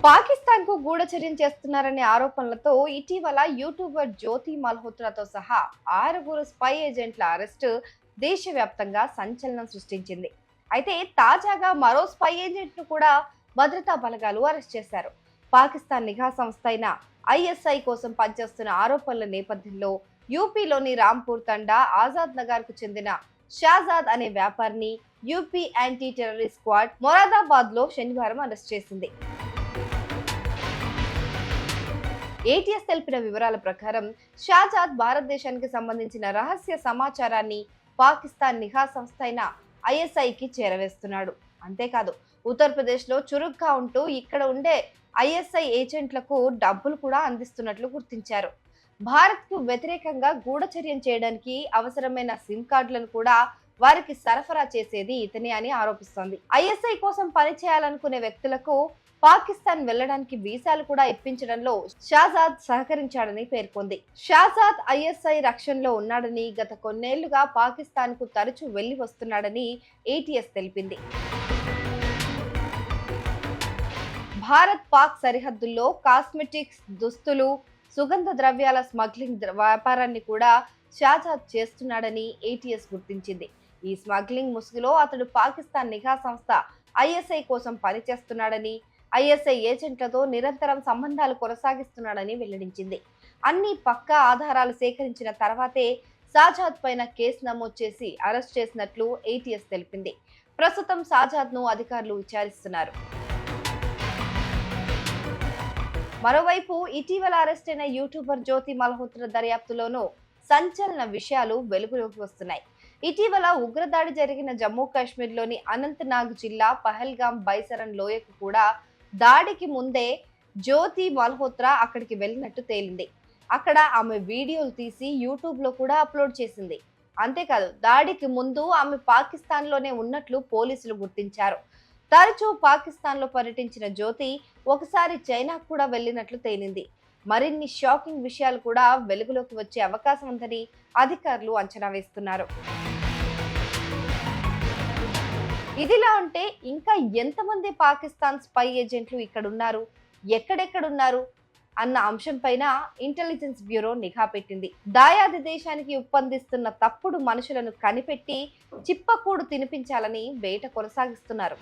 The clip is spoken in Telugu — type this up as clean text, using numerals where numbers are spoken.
పాకిస్తాన్ కు గూఢచర్యం చేస్తున్నారనే ఆరోపణలతో ఇటీవల యూట్యూబర్ జ్యోతి మల్హోత్రాతో సహా 6 స్పై ఏజెంట్ల అరెస్టు దేశవ్యాప్తంగా సంచలనం సృష్టించింది. అయితే తాజాగా మరో స్పై ఏజెంట్ ను కూడా భద్రతా బలగాలు అరెస్ట్ చేశారు. పాకిస్తాన్ నిఘా సంస్థ అయిన ఐఎస్ఐ కోసం పనిచేస్తున్న ఆరోపణల నేపథ్యంలో యూపీలోని రాంపూర్ తండా ఆజాద్ నగర్ కు చెందిన షాజాద్ అనే వ్యాపారిని UP anti terrorist squad Moradabad లో శనివారం అరెస్ట్ చేసింది. ఏటీఎస్ తెలిపిన వివరాల ప్రకారం షాజాద్ భారతదేశానికి సంబంధించిన రహస్య సమాచారాన్ని పాకిస్తాన్ నిఘా సంస్థ అయిన ఐఎస్ఐకి చేరవేస్తున్నాడు. అంతేకాదు ఉత్తరప్రదేశ్లో చురుగ్గా ఉంటూ ఇక్కడ ఉండే ఐఎస్ఐ ఏజెంట్లకు డబ్బులు కూడా అందిస్తున్నట్లు గుర్తించారు. భారత్కు వ్యతిరేకంగా గూఢచర్యం చేయడానికి అవసరమైన సిమ్ కార్డులను కూడా వారికి సరఫరా చేసేది ఇతనే అని ఆరోపిస్తోంది. ఐఎస్ఐ కోసం పనిచేయాలనుకునే వ్యక్తులకు పాకిస్తాన్ వెళ్లడానికి వీసాలు కూడా ఇప్పించడంలో షాజాద్ సహకరించాడని పేర్కొంది. షాజాద్ ఐఎస్ఐ రక్షణలో ఉన్నాడని, గత కొన్నేళ్లుగా పాకిస్తాన్ కు తరచూ వెళ్లి వస్తున్నాడని ఏటీఎస్ తెలిపింది. భారత్ పాక్ సరిహద్దుల్లో కాస్మెటిక్స్, దుస్తులు, సుగంధ ద్రవ్యాల స్మగ్లింగ్ వ్యాపారాన్ని కూడా షాజాద్ చేస్తున్నాడని ఏటీఎస్ గుర్తించింది. ఈ స్మగ్లింగ్ ముసుగులో అతడు పాకిస్తాన్ నిఘా సంస్థ ఐఎస్ఐ కోసం పనిచేస్తున్నాడని, ఐఎస్ఐ ఏజెంట్లతో నిరంతరం సంబంధాలు కొనసాగిస్తున్నాడని వెల్లడించింది. అన్ని పక్కా ఆధారాలు సేకరించిన తర్వాతే షాజాద్ పైన కేసు నమోదు చేసి అరెస్ట్ చేసినట్లు ఏటీఎస్ తెలిపింది. ప్రస్తుతం షాజాద్ ను అధికారులు విచారిస్తున్నారు. మరోవైపు ఇటీవల అరెస్ట్ అయిన యూట్యూబర్ జ్యోతి మల్హోత్రా దర్యాప్తులోనూ సంచలన విషయాలు వెలుగులోకి వస్తున్నాయి. ఇటీవల ఉగ్రదాడి జరిగిన జమ్మూ కాశ్మీర్లోని అనంతనాగ్ జిల్లా పహల్గాం బైసరన్ లోయకు కూడా దాడికి ముందే జ్యోతి మల్హోత్రా అక్కడికి వెళ్ళినట్టు తేలింది. అక్కడ ఆమె వీడియోలు తీసి యూట్యూబ్ లో కూడా అప్లోడ్ చేసింది. అంతేకాదు దాడికి ముందు ఆమె పాకిస్తాన్ లోనే ఉన్నట్లు పోలీసులు గుర్తించారు. తరచూ పాకిస్తాన్ లో పర్యటించిన జ్యోతి ఒకసారి చైనా కూడా వెళ్ళినట్లు తేలింది. మరిన్ని షాకింగ్ విషయాలు కూడా వెలుగులోకి వచ్చే అవకాశం ఉందని అధికారులు అంచనా వేస్తున్నారు. ఇదిలా ఉంటే ఇంకా ఎంతమంది పాకిస్తాన్ స్పై ఏజెంట్లు ఇక్కడున్నారు, ఎక్కడెక్కడున్నారు అన్న అంశంపైన ఇంటెలిజెన్స్ బ్యూరో నిఘా పెట్టింది. దాయాది దేశానికి ఉప్పందిస్తున్న తప్పుడు మనుషులను కనిపెట్టి చిప్పకూడు తినిపించాలని వేట కొనసాగిస్తున్నారు.